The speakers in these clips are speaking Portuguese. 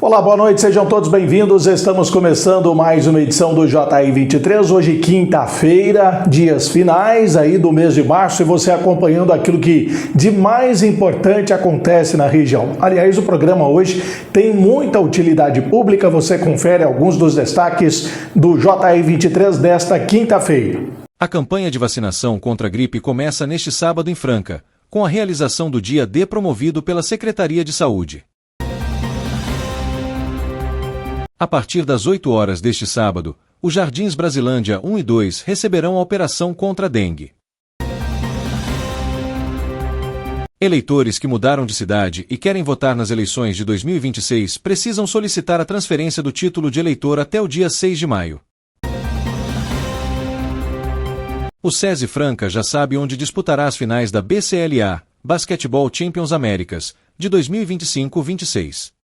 Olá, boa noite, sejam todos bem-vindos. Estamos começando mais uma edição do JI 23, hoje quinta-feira, dias finais aí do mês de março, e você acompanhando aquilo que de mais importante acontece na região. Aliás, o programa hoje tem muita utilidade pública, você confere alguns dos destaques do JI 23 desta quinta-feira. A campanha de vacinação contra a gripe começa neste sábado em Franca, com a realização do dia D promovido pela Secretaria de Saúde. A partir das 8 horas deste sábado, os Jardins Brasilândia 1 e 2 receberão a operação contra a dengue. Eleitores que mudaram de cidade e querem votar nas eleições de 2026 precisam solicitar a transferência do título de eleitor até o dia 6 de maio. O SESI Franca já sabe onde disputará as finais da BCLA, Basketball Champions Américas, de 2025-26.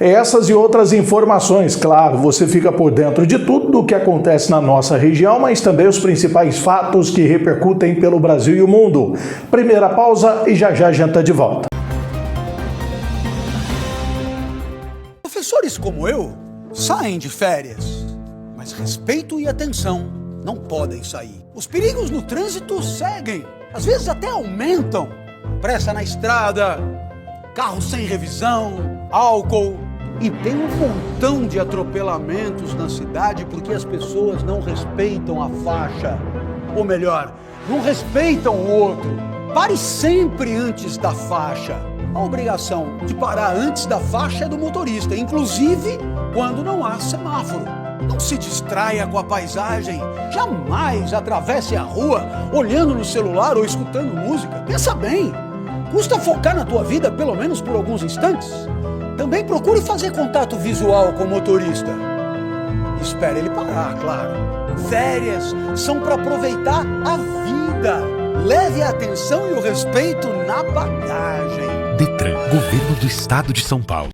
Essas e outras informações, claro, você fica por dentro de tudo o que acontece na nossa região, mas também os principais fatos que repercutem pelo Brasil e o mundo. Primeira pausa e já a gente tá de volta. Professores como eu saem de férias, mas respeito e atenção não podem sair. Os perigos no trânsito seguem, às vezes até aumentam. Pressa na estrada, carro sem revisão, álcool. E tem um montão de atropelamentos na cidade porque as pessoas não respeitam a faixa. Ou melhor, não respeitam o outro. Pare sempre antes da faixa. A obrigação de parar antes da faixa é do motorista, inclusive quando não há semáforo. Não se distraia com a paisagem. Jamais atravesse a rua olhando no celular ou escutando música. Pensa bem. Custa focar na tua vida pelo menos por alguns instantes? Também procure fazer contato visual com o motorista. Espere ele parar, claro. Férias são para aproveitar a vida. Leve a atenção e o respeito na bagagem. Detran, Governo do Estado de São Paulo.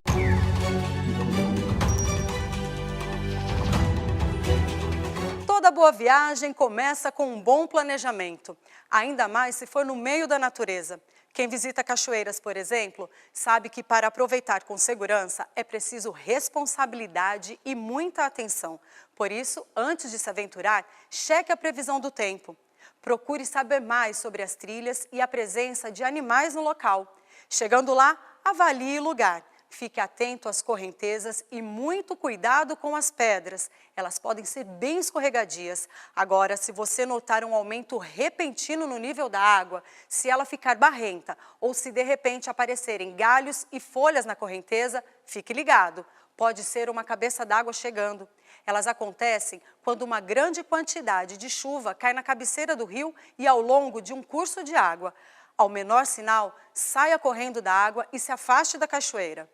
Toda boa viagem começa com um bom planejamento, ainda mais se for no meio da natureza. Quem visita cachoeiras, por exemplo, sabe que para aproveitar com segurança é preciso responsabilidade e muita atenção. Por isso, antes de se aventurar, cheque a previsão do tempo. Procure saber mais sobre as trilhas e a presença de animais no local. Chegando lá, avalie o lugar. Fique atento às correntezas e muito cuidado com as pedras. Elas podem ser bem escorregadias. Agora, se você notar um aumento repentino no nível da água, se ela ficar barrenta ou se de repente aparecerem galhos e folhas na correnteza, fique ligado. Pode ser uma cabeça d'água chegando. Elas acontecem quando uma grande quantidade de chuva cai na cabeceira do rio e ao longo de um curso de água. Ao menor sinal, saia correndo da água e se afaste da cachoeira.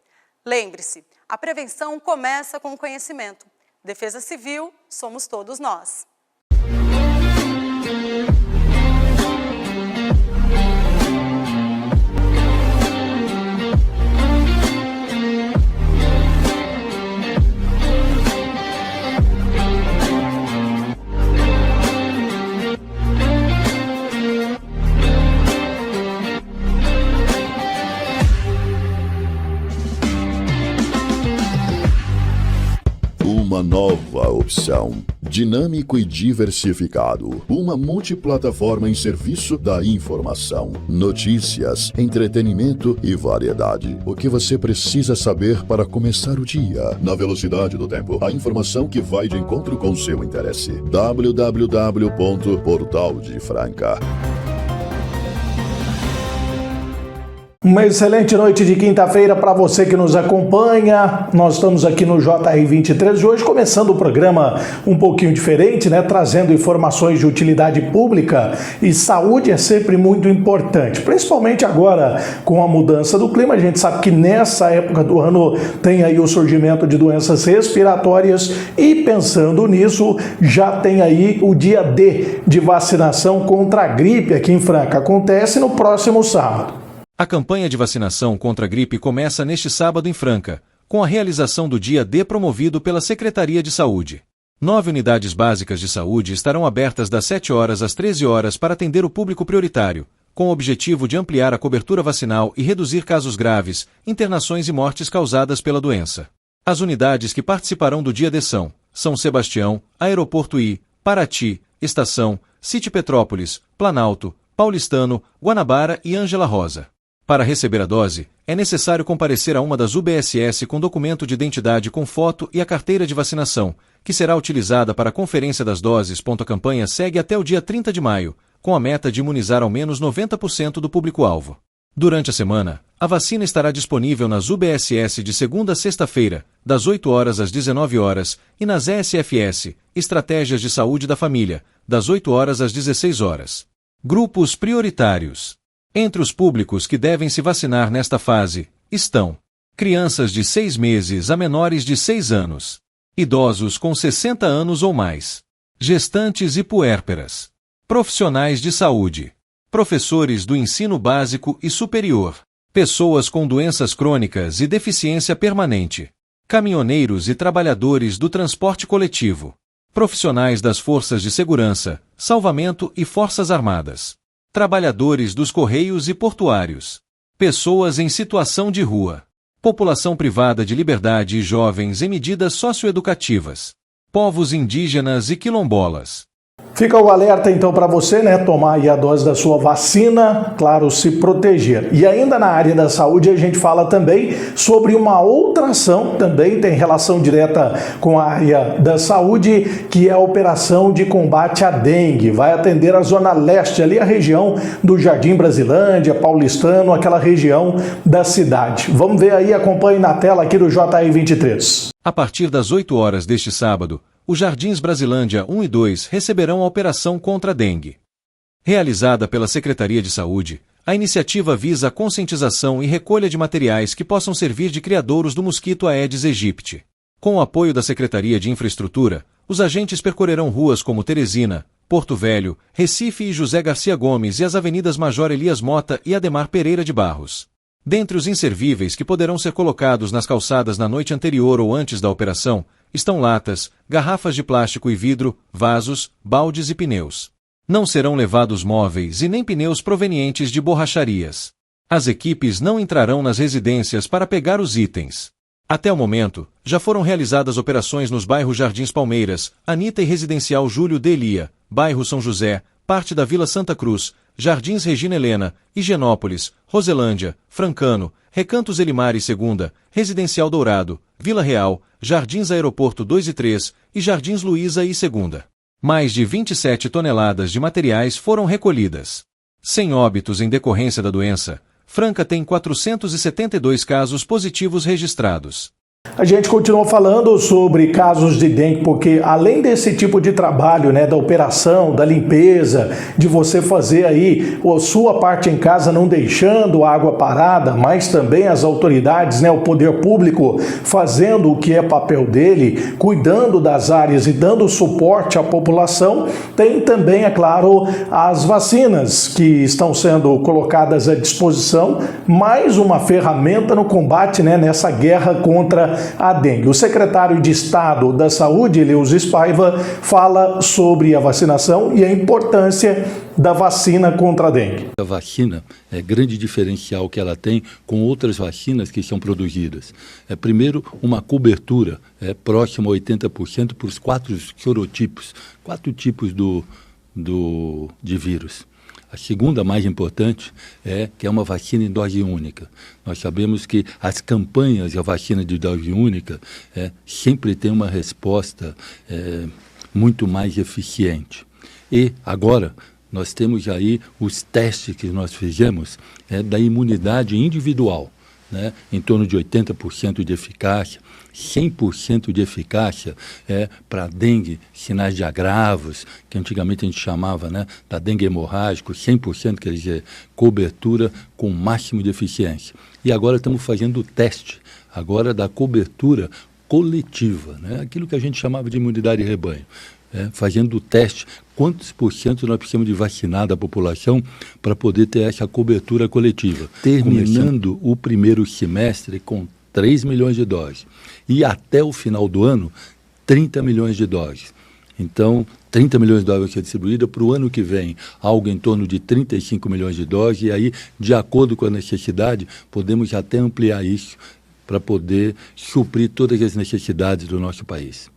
Lembre-se, a prevenção começa com o conhecimento. Defesa Civil, somos todos nós. Uma nova opção, dinâmico e diversificado, uma multiplataforma em serviço da informação, notícias, entretenimento e variedade. O que você precisa saber para começar o dia, na velocidade do tempo, a informação que vai de encontro com seu interesse. www.portaldefranca. Uma excelente noite de quinta-feira para você que nos acompanha. Nós estamos aqui no JI 23 de hoje, começando o programa um pouquinho diferente, né? Trazendo informações de utilidade pública, e saúde é sempre muito importante, principalmente agora com a mudança do clima. A gente sabe que nessa época do ano tem aí o surgimento de doenças respiratórias, e pensando nisso, já tem aí o dia D de vacinação contra a gripe aqui em Franca. Acontece no próximo sábado. A campanha de vacinação contra a gripe começa neste sábado em Franca, com a realização do dia D promovido pela Secretaria de Saúde. 9 unidades básicas de saúde estarão abertas das 7 horas às 13 horas para atender o público prioritário, com o objetivo de ampliar a cobertura vacinal e reduzir casos graves, internações e mortes causadas pela doença. As unidades que participarão do dia D são São Sebastião, Aeroporto I, Paraty, Estação, City Petrópolis, Planalto, Paulistano, Guanabara e Ângela Rosa. Para receber a dose, é necessário comparecer a uma das UBSS com documento de identidade com foto e a carteira de vacinação, que será utilizada para a conferência das doses. A campanha segue até o dia 30 de maio, com a meta de imunizar ao menos 90% do público-alvo. Durante a semana, a vacina estará disponível nas UBSS de segunda a sexta-feira, das 8 horas às 19 horas, e nas ESFS, Estratégias de Saúde da Família, das 8 horas às 16 horas. Grupos prioritários. Entre os públicos que devem se vacinar nesta fase, estão crianças de 6 meses a menores de 6 anos, idosos com 60 anos ou mais, gestantes e puérperas, profissionais de saúde, professores do ensino básico e superior, pessoas com doenças crônicas e deficiência permanente, caminhoneiros e trabalhadores do transporte coletivo, profissionais das forças de segurança, salvamento e forças armadas, trabalhadores dos correios e portuários, pessoas em situação de rua, população privada de liberdade e jovens em medidas socioeducativas, povos indígenas e quilombolas. Fica o alerta então para você, né, tomar aí a dose da sua vacina, claro, se proteger. E ainda na área da saúde a gente fala também sobre uma outra ação, também tem relação direta com a área da saúde, que é a operação de combate à dengue. Vai atender a zona leste, ali a região do Jardim Brasilândia, Paulistano, aquela região da cidade. Vamos ver aí, acompanhe na tela aqui do JR23. A partir das 8 horas deste sábado, os Jardins Brasilândia 1 e 2 receberão a operação contra a dengue. Realizada pela Secretaria de Saúde, a iniciativa visa a conscientização e recolha de materiais que possam servir de criadouros do mosquito Aedes aegypti. Com o apoio da Secretaria de Infraestrutura, os agentes percorrerão ruas como Teresina, Porto Velho, Recife e José Garcia Gomes e as avenidas Major Elias Mota e Ademar Pereira de Barros. Dentre os inservíveis que poderão ser colocados nas calçadas na noite anterior ou antes da operação, estão latas, garrafas de plástico e vidro, vasos, baldes e pneus. Não serão levados móveis e nem pneus provenientes de borracharias. As equipes não entrarão nas residências para pegar os itens. Até o momento, já foram realizadas operações nos bairros Jardins Palmeiras, Anita e Residencial Júlio de Elia, bairro São José, parte da Vila Santa Cruz, Jardins Regina Helena, Higienópolis, Roselândia, Francano, Recantos Elimar e Segunda, Residencial Dourado, Vila Real, Jardins Aeroporto 2 e 3 e Jardins Luísa e Segunda. Mais de 27 toneladas de materiais foram recolhidas. Sem óbitos em decorrência da doença, Franca tem 472 casos positivos registrados. A gente continua falando sobre casos de dengue, porque além desse tipo de trabalho, né, da operação, da limpeza, de você fazer aí a sua parte em casa não deixando a água parada, mas também as autoridades, né, o poder público fazendo o que é papel dele, cuidando das áreas e dando suporte à população, tem também, é claro, as vacinas que estão sendo colocadas à disposição, mais uma ferramenta no combate, né, nessa guerra contra a dengue. O secretário de Estado da Saúde, Eleusis Paiva, fala sobre a vacinação e a importância da vacina contra a dengue. A vacina é grande diferencial que ela tem com outras vacinas que são produzidas. Primeiro, uma cobertura próxima a 80% por 4 sorotipos, 4 tipos de vírus. A segunda, mais importante, é que é uma vacina em dose única. Nós sabemos que as campanhas da vacina de dose única sempre tem uma resposta muito mais eficiente. E agora nós temos aí os testes que nós fizemos da imunidade individual, né, em torno de 80% de eficácia, 100% de eficácia para dengue, sinais de agravos, que antigamente a gente chamava, né, da dengue hemorrágica, 100%, quer dizer, cobertura com o máximo de eficiência. E agora estamos fazendo o teste agora da cobertura coletiva, né, aquilo que a gente chamava de imunidade de rebanho. Fazendo o teste, quantos por cento nós precisamos de vacinar da população para poder ter essa cobertura coletiva. Terminando o primeiro semestre com 3 milhões de doses. E até o final do ano, 30 milhões de doses. Então, 30 milhões de doses é distribuída para o ano que vem, algo em torno de 35 milhões de doses, e aí, de acordo com a necessidade, podemos até ampliar isso para poder suprir todas as necessidades do nosso país.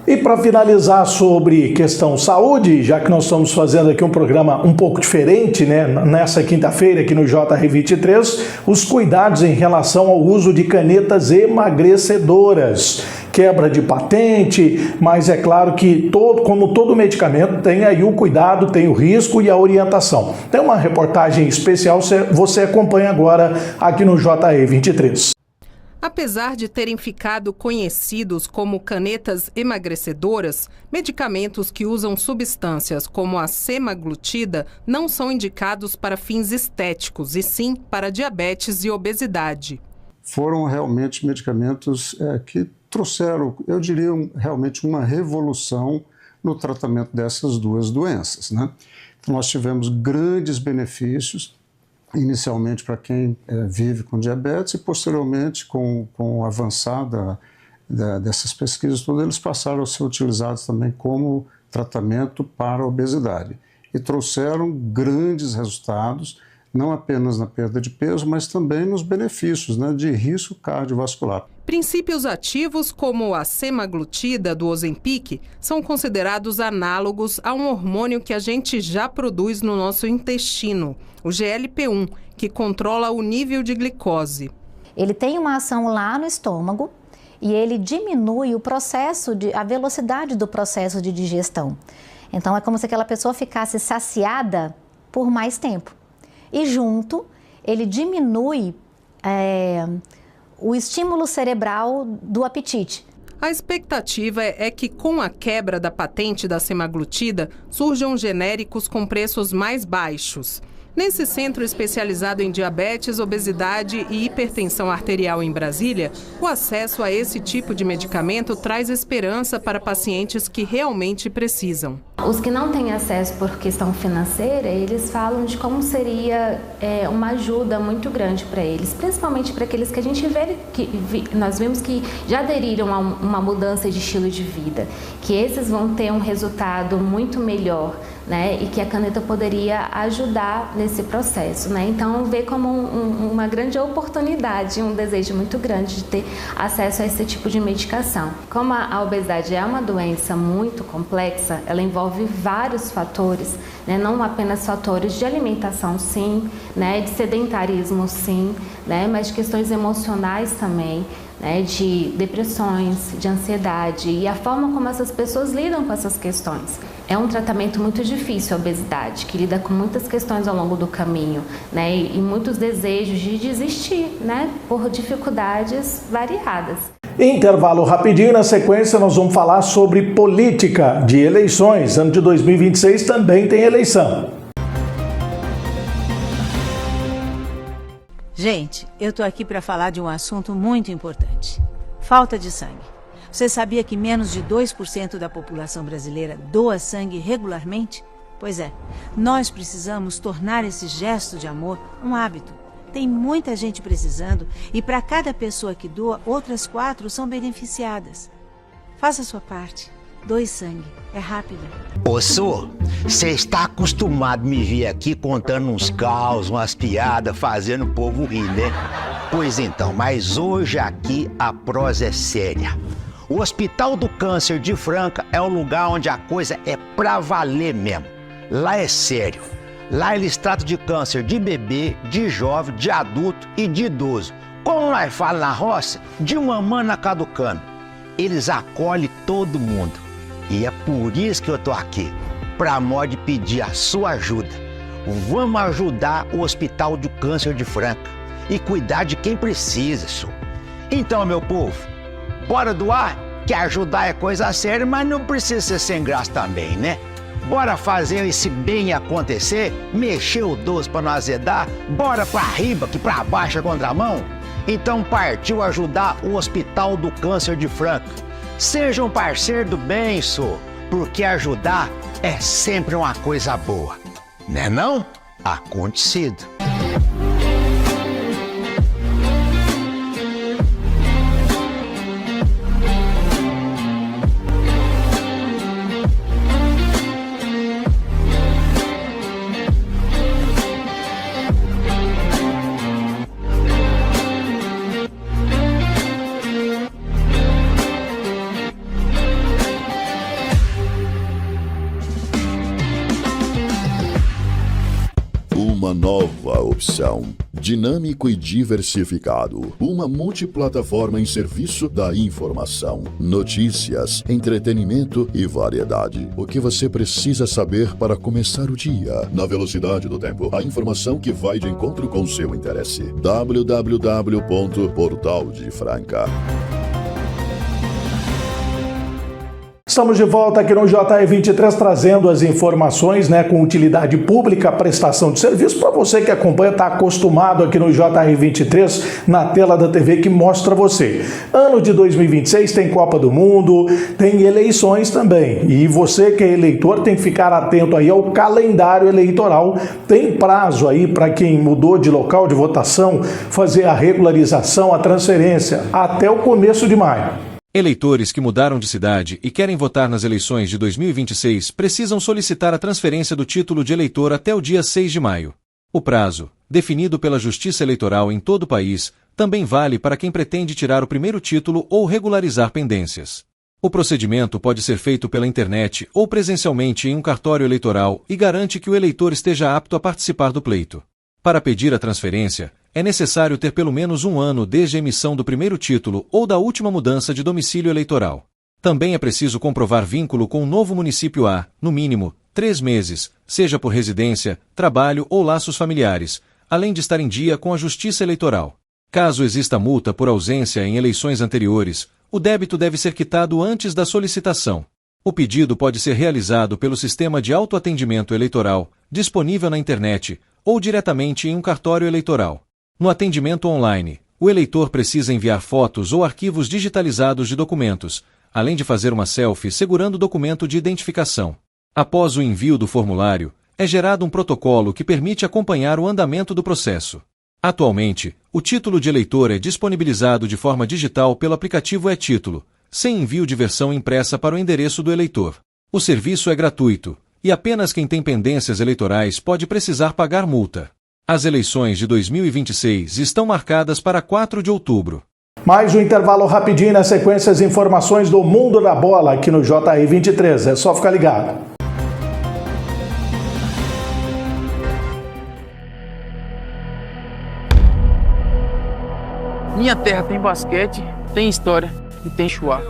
E para finalizar sobre questão saúde, já que nós estamos fazendo aqui um programa um pouco diferente, né, nessa quinta-feira aqui no JR23, os cuidados em relação ao uso de canetas emagrecedoras, quebra de patente, mas é claro que como todo medicamento tem aí o cuidado, tem o risco e a orientação. Tem uma reportagem especial, você acompanha agora aqui no JR23. Apesar de terem ficado conhecidos como canetas emagrecedoras, medicamentos que usam substâncias como a semaglutida não são indicados para fins estéticos, e sim para diabetes e obesidade. Foram realmente medicamentos que trouxeram, eu diria, realmente uma revolução no tratamento dessas duas doenças, né? Então, nós tivemos grandes benefícios, inicialmente para quem vive com diabetes e posteriormente com o avançar dessas pesquisas todas, eles passaram a ser utilizados também como tratamento para a obesidade e trouxeram grandes resultados, não apenas na perda de peso, mas também nos benefícios, né, de risco cardiovascular. Princípios ativos como a semaglutida do Ozempic são considerados análogos a um hormônio que a gente já produz no nosso intestino, o GLP-1, que controla o nível de glicose. Ele tem uma ação lá no estômago e ele diminui a velocidade do processo de digestão. Então é como se aquela pessoa ficasse saciada por mais tempo. E junto, ele diminui o estímulo cerebral do apetite. A expectativa é que com a quebra da patente da semaglutida, surjam genéricos com preços mais baixos. Nesse centro especializado em diabetes, obesidade e hipertensão arterial em Brasília, o acesso a esse tipo de medicamento traz esperança para pacientes que realmente precisam. Os que não têm acesso por questão financeira, eles falam de como seria uma ajuda muito grande para eles, principalmente para aqueles que a gente vê, nós vimos que já aderiram a uma mudança de estilo de vida, que esses vão ter um resultado muito melhor, né, e que a caneta poderia ajudar nesse processo, né? Então, vê como uma grande oportunidade, um desejo muito grande de ter acesso a esse tipo de medicação. Como a obesidade é uma doença muito complexa, ela envolve vários fatores, né? Não apenas fatores de alimentação, sim, né? De sedentarismo, sim, né? Mas de questões emocionais também, né, de depressões, de ansiedade e a forma como essas pessoas lidam com essas questões. É um tratamento muito difícil a obesidade, que lida com muitas questões ao longo do caminho, né, e muitos desejos de desistir, né, por dificuldades variadas. Intervalo rapidinho, na sequência nós vamos falar sobre política de eleições. Ano de 2026 também tem eleição. Gente, eu tô aqui para falar de um assunto muito importante. Falta de sangue. Você sabia que menos de 2% da população brasileira doa sangue regularmente? Pois é, nós precisamos tornar esse gesto de amor um hábito. Tem muita gente precisando e para cada pessoa que doa, outras 4 são beneficiadas. Faça a sua parte. Doe sangue. É rápido. Ô, Sô, você está acostumado a me ver aqui contando uns caos, umas piadas, fazendo o povo rir, né? Pois então, mas hoje aqui a prosa é séria. O Hospital do Câncer de Franca é um lugar onde a coisa é pra valer mesmo. Lá é sério. Lá eles tratam de câncer de bebê, de jovem, de adulto e de idoso. Como nós falamos na roça, de mamana caducando. Eles acolhem todo mundo. E é por isso que eu tô aqui, pra modo de pedir a sua ajuda. Vamos ajudar o Hospital do Câncer de Franca e cuidar de quem precisa, senhor. Então, meu povo, bora doar? Que ajudar é coisa séria, mas não precisa ser sem graça também, né? Bora fazer esse bem acontecer? Mexer o doce pra não azedar? Bora pra riba, que pra baixo é contramão? Então partiu ajudar o Hospital do Câncer de Franca. Seja um parceiro do bem, senhor, porque ajudar é sempre uma coisa boa. Né não? Acontecido. uma nova opção. Dinâmico e diversificado. Uma multiplataforma em serviço da informação, notícias, entretenimento e variedade. O que você precisa saber para começar o dia. Na velocidade do tempo. A informação que vai de encontro com seu interesse. www.portaldefranca. Estamos de volta aqui no JR23 trazendo as informações, com utilidade pública, prestação de serviço. Para você que acompanha, está acostumado aqui no JR23, na tela da TV que mostra você. Ano de 2026 tem Copa do Mundo, tem eleições também. E você que é eleitor tem que ficar atento aí ao calendário eleitoral. Tem prazo aí para quem mudou de local de votação fazer a regularização, a transferência, até o começo de maio. Eleitores que mudaram de cidade e querem votar nas eleições de 2026 precisam solicitar a transferência do título de eleitor até o dia 6 de maio. O prazo, definido pela Justiça Eleitoral em todo o país, também vale para quem pretende tirar o primeiro título ou regularizar pendências. O procedimento pode ser feito pela internet ou presencialmente em um cartório eleitoral e garante que o eleitor esteja apto a participar do pleito. Para pedir a transferência, é necessário ter pelo menos um ano desde a emissão do primeiro título ou da última mudança de domicílio eleitoral. Também é preciso comprovar vínculo com o novo município há, no mínimo, 3 meses, seja por residência, trabalho ou laços familiares, além de estar em dia com a Justiça Eleitoral. Caso exista multa por ausência em eleições anteriores, o débito deve ser quitado antes da solicitação. O pedido pode ser realizado pelo sistema de autoatendimento eleitoral, disponível na internet, ou diretamente em um cartório eleitoral. No atendimento online, o eleitor precisa enviar fotos ou arquivos digitalizados de documentos, além de fazer uma selfie segurando o documento de identificação. Após o envio do formulário, é gerado um protocolo que permite acompanhar o andamento do processo. Atualmente, o título de eleitor é disponibilizado de forma digital pelo aplicativo e-Título, sem envio de versão impressa para o endereço do eleitor. O serviço é gratuito, e apenas quem tem pendências eleitorais pode precisar pagar multa. As eleições de 2026 estão marcadas para 4 de outubro. Mais um intervalo rapidinho, na sequência as informações do mundo da bola aqui no JR23. É só ficar ligado. Minha terra tem basquete, tem história e tem chuá.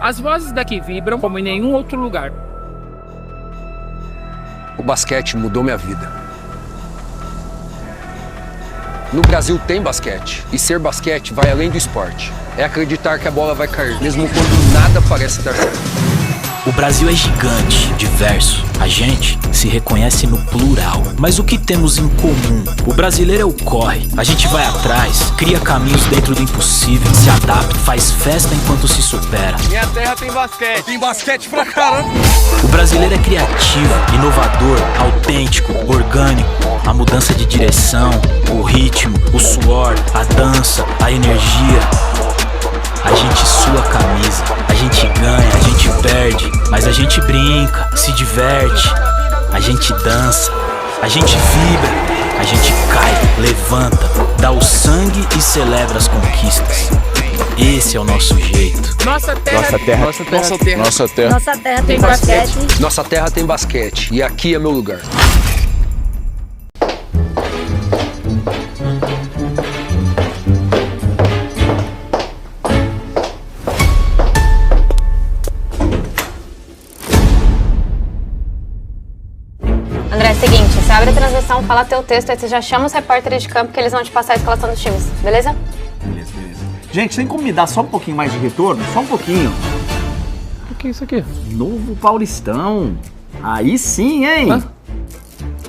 As vozes daqui vibram como em nenhum outro lugar. O basquete mudou minha vida. No Brasil tem basquete, e ser basquete vai além do esporte. É acreditar que a bola vai cair, mesmo quando nada parece dar certo. O Brasil é gigante, diverso. A gente se reconhece no plural. Mas o que temos em comum? O brasileiro é o corre. A gente vai atrás, cria caminhos dentro do impossível, se adapta, faz festa enquanto se supera. Minha terra tem basquete. Tem basquete pra caramba. O brasileiro é criativo, inovador, autêntico, orgânico. A mudança de direção, o ritmo, o suor, a dança, a energia. A gente sua a camisa, a gente ganha, a gente perde, mas a gente brinca, se diverte, a gente dança, a gente vibra, a gente cai, levanta, dá o sangue e celebra as conquistas. Esse é o nosso jeito. Nossa terra tem basquete. Nossa terra tem basquete e aqui é meu lugar. André, é o seguinte, você abre a transmissão, fala teu texto, aí você já chama os repórteres de campo que eles vão te passar a escalação dos times, beleza? Beleza. Gente, tem como me dar só um pouquinho mais de retorno? Só um pouquinho. O que é isso aqui? Novo Paulistão. Aí sim, hein? Hã?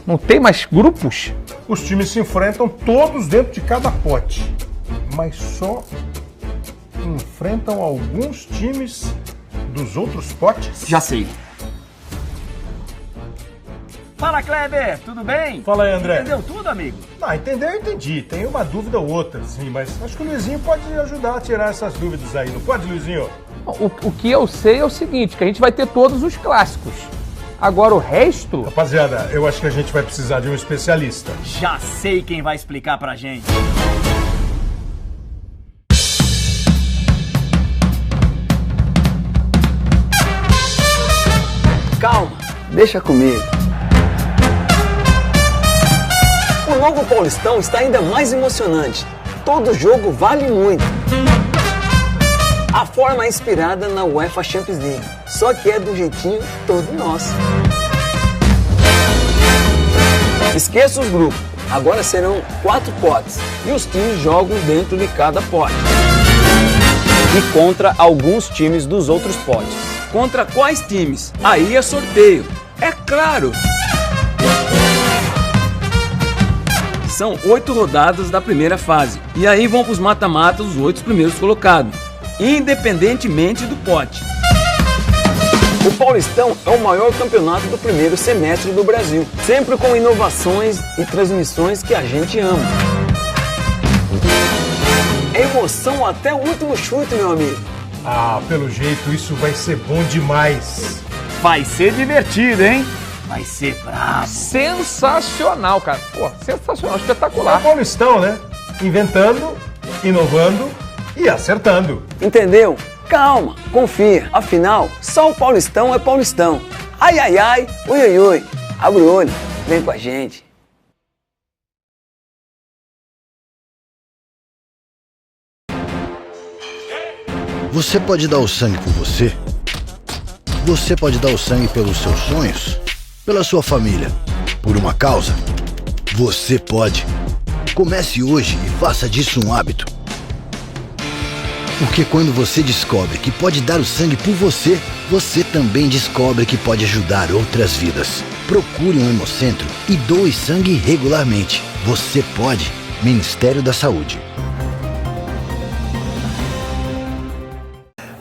Não tem mais grupos? Os times se enfrentam todos dentro de cada pote, mas só enfrentam alguns times dos outros potes. Já sei. Fala, Kleber, tudo bem? Fala aí, André. Entendeu tudo, amigo? Entender eu entendi. Tem uma dúvida ou outra, sim, mas acho que o Luizinho pode ajudar a tirar essas dúvidas aí, não pode, Luizinho? O que eu sei é o seguinte, que a gente vai ter todos os clássicos. Agora o resto... Rapaziada, eu acho que a gente vai precisar de um especialista. Já sei quem vai explicar pra gente. Calma. Deixa comigo. O novo Paulistão está ainda mais emocionante. Todo jogo vale muito. A forma é inspirada na UEFA Champions League, só que é do jeitinho todo nosso. Esqueça os grupos, agora serão 4 potes e os times jogam dentro de cada pote. E contra alguns times dos outros potes. Contra quais times? Aí é sorteio, é claro! São 8 rodadas da primeira fase, e aí vão para os mata-matas os 8 primeiros colocados, independentemente do pote. O Paulistão é o maior campeonato do primeiro semestre do Brasil, sempre com inovações e transmissões que a gente ama. É emoção até o último chute, meu amigo. Ah, pelo jeito isso vai ser bom demais. Vai ser divertido, hein? Vai ser brabo. Sensacional, cara. Pô, sensacional, espetacular. É o Paulistão, né? Inventando, inovando e acertando. Entendeu? Calma, confia. Afinal, só o Paulistão é Paulistão. Ai, ai, ai, ui, ui, ui. Abre o olho, vem com a gente. Você pode dar o sangue por você? Você pode dar o sangue pelos seus sonhos? Pela sua família? Por uma causa? Você pode. Comece hoje e faça disso um hábito. Porque quando você descobre que pode dar o sangue por você, você também descobre que pode ajudar outras vidas. Procure um hemocentro e doe sangue regularmente. Você pode. Ministério da Saúde.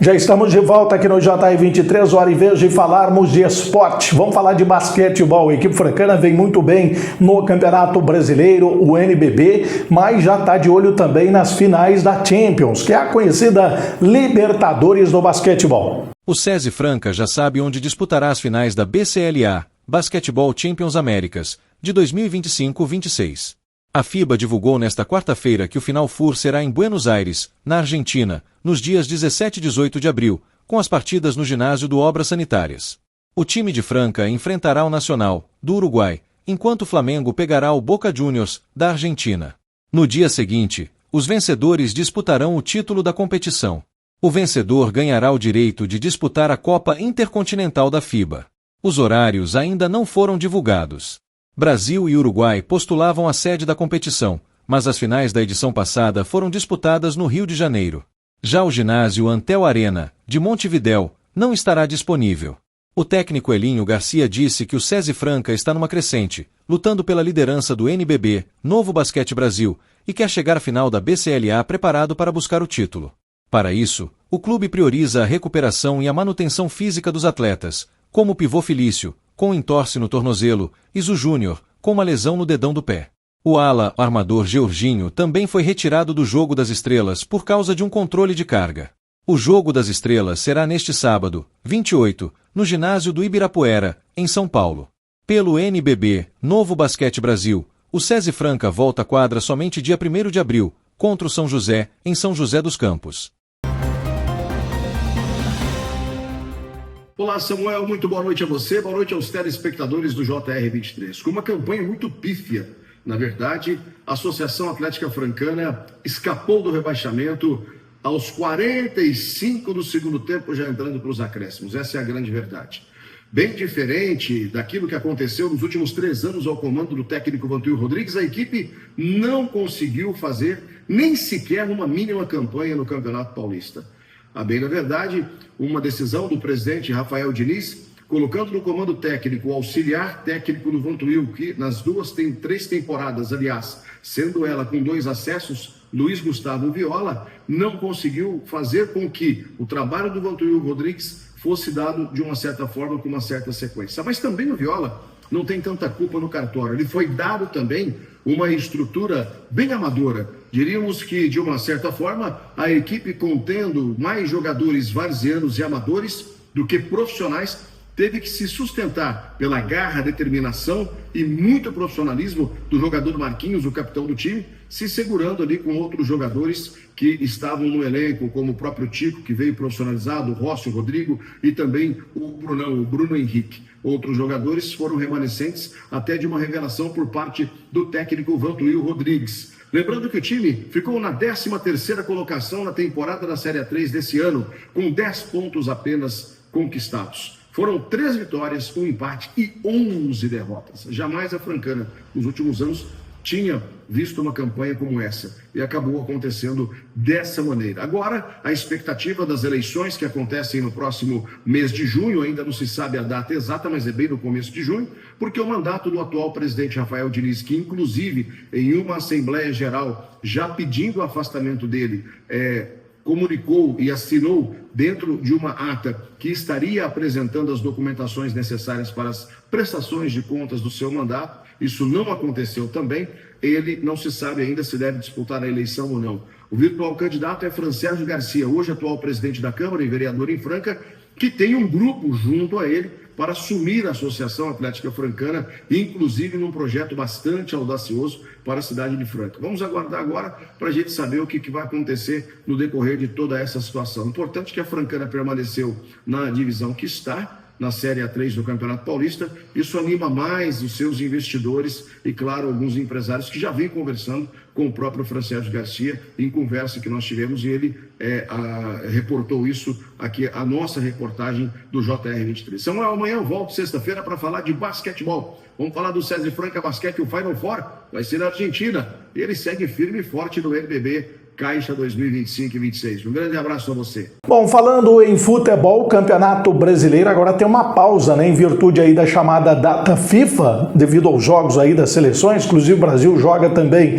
Já estamos de volta aqui no JR 23, hora e vez de falarmos de esporte. Vamos falar de basquetebol. A equipe francana vem muito bem no Campeonato Brasileiro, o NBB, mas já está de olho também nas finais da Champions, que é a conhecida Libertadores do basquetebol. O SESI Franca já sabe onde disputará as finais da BCLA, Basketball Champions Américas, de 2025-26. A FIBA divulgou nesta quarta-feira que o Final Four será em Buenos Aires, na Argentina, nos dias 17 e 18 de abril, com as partidas no ginásio do Obras Sanitárias. O time de Franca enfrentará o Nacional, do Uruguai, enquanto o Flamengo pegará o Boca Juniors, da Argentina. No dia seguinte, os vencedores disputarão o título da competição. O vencedor ganhará o direito de disputar a Copa Intercontinental da FIBA. Os horários ainda não foram divulgados. Brasil e Uruguai postulavam a sede da competição, mas as finais da edição passada foram disputadas no Rio de Janeiro. Já o ginásio Antel Arena, de Montevidéu, não estará disponível. O técnico Elinho Garcia disse que o SESI Franca está numa crescente, lutando pela liderança do NBB, Novo Basquete Brasil, e quer chegar à final da BCLA preparado para buscar o título. Para isso, o clube prioriza a recuperação e a manutenção física dos atletas, como o pivô Felício, com entorse no tornozelo, e Zu Júnior, com uma lesão no dedão do pé. O ala armador Georginho também foi retirado do Jogo das Estrelas por causa de um controle de carga. O Jogo das Estrelas será neste sábado, 28, no ginásio do Ibirapuera, em São Paulo. Pelo NBB, Novo Basquete Brasil, o SESI Franca volta à quadra somente dia 1º de abril, contra o São José, em São José dos Campos. Olá, Samuel, muito boa noite a você, boa noite aos telespectadores do JR23. Com uma campanha muito pífia, na verdade, a Associação Atlética Francana escapou do rebaixamento aos 45 do segundo tempo, já entrando para os acréscimos. Essa é a grande verdade. Bem diferente daquilo que aconteceu nos últimos 3 anos ao comando do técnico Vantuil Rodrigues, a equipe não conseguiu fazer nem sequer uma mínima campanha no Campeonato Paulista. A bem da verdade, uma decisão do presidente Rafael Diniz, colocando no comando técnico o auxiliar técnico do Vantuil, que nas 3 temporadas, aliás, sendo ela com 2 acessos, Luiz Gustavo Viola, não conseguiu fazer com que o trabalho do Vantuil Rodrigues fosse dado de uma certa forma, com uma certa sequência. Mas também o Viola não tem tanta culpa no cartório. Ele foi dado também uma estrutura bem amadora. Diríamos que, de uma certa forma, a equipe contendo mais jogadores varzianos e amadores do que profissionais, teve que se sustentar pela garra, determinação e muito profissionalismo do jogador Marquinhos, o capitão do time, se segurando ali com outros jogadores que estavam no elenco, como o próprio Tico, que veio profissionalizado, o Rossi, o Rodrigo e também o Bruno Henrique. Outros jogadores foram remanescentes até de uma revelação por parte do técnico Vantuil Rodrigues. Lembrando que o time ficou na 13ª colocação na temporada da Série A3 desse ano, com 10 pontos apenas conquistados. Foram 3 vitórias, 1 empate e 11 derrotas. Jamais a Francana, nos últimos anos, tinha visto uma campanha como essa e acabou acontecendo dessa maneira. Agora, a expectativa das eleições que acontecem no próximo mês de junho, ainda não se sabe a data exata, mas é bem no começo de junho, porque o mandato do atual presidente Rafael Diniz, que inclusive em uma Assembleia Geral já pedindo o afastamento dele, comunicou e assinou dentro de uma ata que estaria apresentando as documentações necessárias para as prestações de contas do seu mandato. Isso não aconteceu também. Ele não se sabe ainda se deve disputar a eleição ou não. O virtual candidato é Francérgio Garcia, hoje atual presidente da Câmara e vereador em Franca, que tem um grupo junto a ele para assumir a Associação Atlética Francana, inclusive num projeto bastante audacioso para a cidade de Franca. Vamos aguardar agora para a gente saber o que vai acontecer no decorrer de toda essa situação. Importante que a Francana permaneceu na divisão que está, na Série A3 do Campeonato Paulista. Isso anima mais os seus investidores e, claro, alguns empresários que já vêm conversando com o próprio Francérgio Garcia em conversa que nós tivemos, e ele reportou isso aqui, a nossa reportagem do JR23. Samuel, amanhã eu volto sexta-feira para falar de basquetebol. Vamos falar do César Franca Basquete, o Final Four vai ser na Argentina, e ele segue firme e forte no NBB Caixa 2025 e 26. Um grande abraço a você. Bom, falando em futebol, o Campeonato Brasileiro agora tem uma pausa, né, em virtude aí da chamada data FIFA, devido aos jogos aí das seleções. Inclusive o Brasil joga também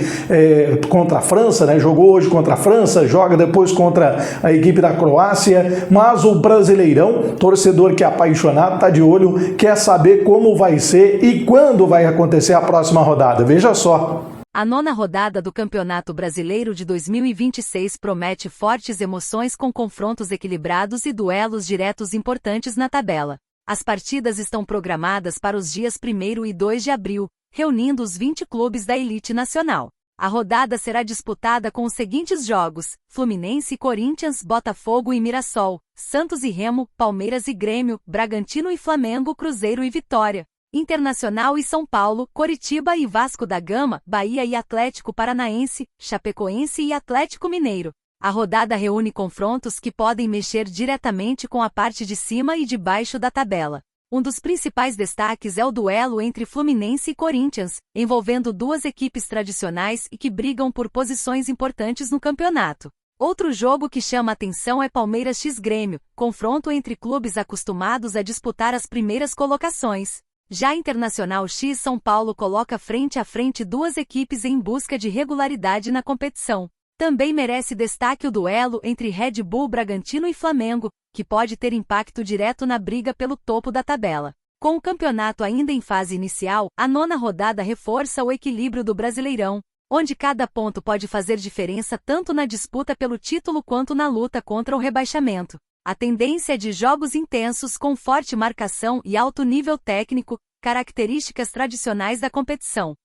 contra a França, né? Jogou hoje contra a França, joga depois contra a equipe da Croácia, mas o Brasileirão, torcedor que é apaixonado, tá de olho, quer saber como vai ser e quando vai acontecer a próxima rodada. Veja só. A 9ª rodada do Campeonato Brasileiro de 2026 promete fortes emoções com confrontos equilibrados e duelos diretos importantes na tabela. As partidas estão programadas para os dias 1º e 2 de abril, reunindo os 20 clubes da elite nacional. A rodada será disputada com os seguintes jogos: Fluminense e Corinthians, Botafogo e Mirassol, Santos e Remo, Palmeiras e Grêmio, Bragantino e Flamengo, Cruzeiro e Vitória, Internacional e São Paulo, Coritiba e Vasco da Gama, Bahia e Atlético Paranaense, Chapecoense e Atlético Mineiro. A rodada reúne confrontos que podem mexer diretamente com a parte de cima e de baixo da tabela. Um dos principais destaques é o duelo entre Fluminense e Corinthians, envolvendo duas equipes tradicionais e que brigam por posições importantes no campeonato. Outro jogo que chama atenção é Palmeiras x Grêmio, confronto entre clubes acostumados a disputar as primeiras colocações. Já Internacional x São Paulo coloca frente a frente duas equipes em busca de regularidade na competição. Também merece destaque o duelo entre Red Bull Bragantino e Flamengo, que pode ter impacto direto na briga pelo topo da tabela. Com o campeonato ainda em fase inicial, a 9ª rodada reforça o equilíbrio do Brasileirão, onde cada ponto pode fazer diferença tanto na disputa pelo título quanto na luta contra o rebaixamento. A tendência é de jogos intensos com forte marcação e alto nível técnico, características tradicionais da competição.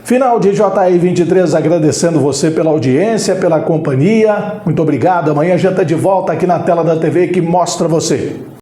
Final de JR23, agradecendo você pela audiência, pela companhia. Muito obrigado. Amanhã a gente está de volta aqui na tela da TV que mostra você.